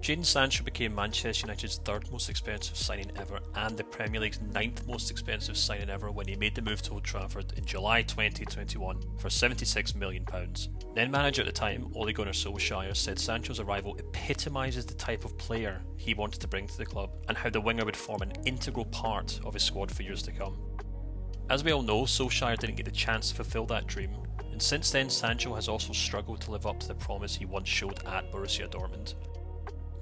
Jadon Sancho became Manchester United's third most expensive signing ever and the Premier League's ninth most expensive signing ever when he made the move to Old Trafford in July 2021 for £76 million. Then manager at the time, Ole Gunnar Solskjaer, said Sancho's arrival epitomises the type of player he wanted to bring to the club and how the winger would form an integral part of his squad for years to come. As we all know, Solskjaer didn't get the chance to fulfil that dream, and since then Sancho has also struggled to live up to the promise he once showed at Borussia Dortmund.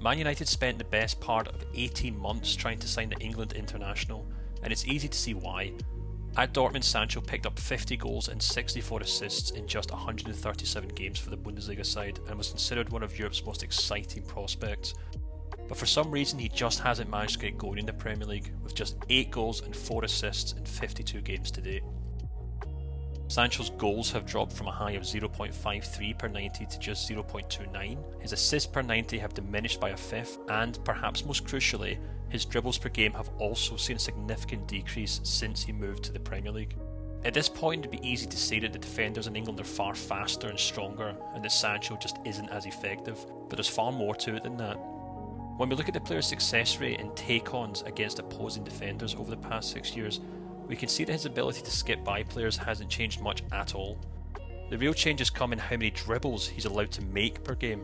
Man United spent the best part of 18 months trying to sign the England international, and it's easy to see why. At Dortmund, Sancho picked up 50 goals and 64 assists in just 137 games for the Bundesliga side and was considered one of Europe's most exciting prospects. But for some reason he just hasn't managed to get going in the Premier League, with just 8 goals and 4 assists in 52 games to date. Sancho's goals have dropped from a high of 0.53 per 90 to just 0.29. His assists per 90 have diminished by a fifth, and perhaps most crucially, his dribbles per game have also seen a significant decrease since he moved to the Premier League. At this point, it'd be easy to say that the defenders in England are far faster and stronger, and that Sancho just isn't as effective, but there's far more to it than that. When we look at the player's success rate and take-ons against opposing defenders over the past 6 years, we can see that his ability to skip by players hasn't changed much at all. The real change has come in how many dribbles he's allowed to make per game.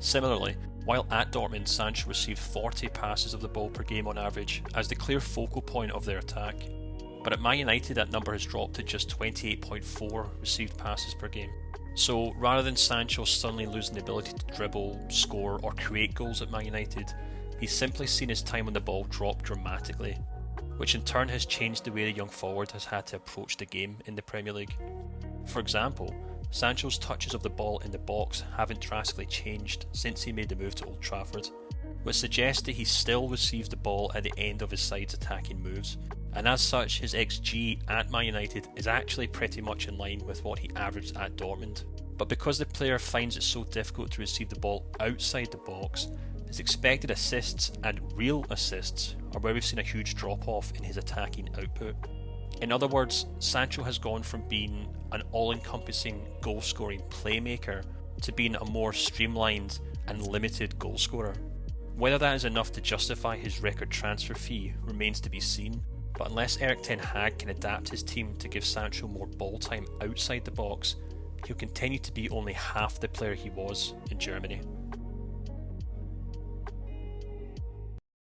Similarly, while at Dortmund, Sancho received 40 passes of the ball per game on average as the clear focal point of their attack. But at Man United that number has dropped to just 28.4 received passes per game. So rather than Sancho suddenly losing the ability to dribble, score or create goals at Man United, he's simply seen his time on the ball drop dramatically, which in turn has changed the way the young forward has had to approach the game in the Premier League. For example, Sancho's touches of the ball in the box haven't drastically changed since he made the move to Old Trafford, which suggests that he still receives the ball at the end of his side's attacking moves, and as such his XG at Man United is actually pretty much in line with what he averaged at Dortmund. But because the player finds it so difficult to receive the ball outside the box, his expected assists and real assists are where we've seen a huge drop off in his attacking output. In other words, Sancho has gone from being an all-encompassing goal-scoring playmaker to being a more streamlined and limited goal scorer. Whether that is enough to justify his record transfer fee remains to be seen, but unless Erik ten Hag can adapt his team to give Sancho more ball time outside the box, he'll continue to be only half the player he was in Germany.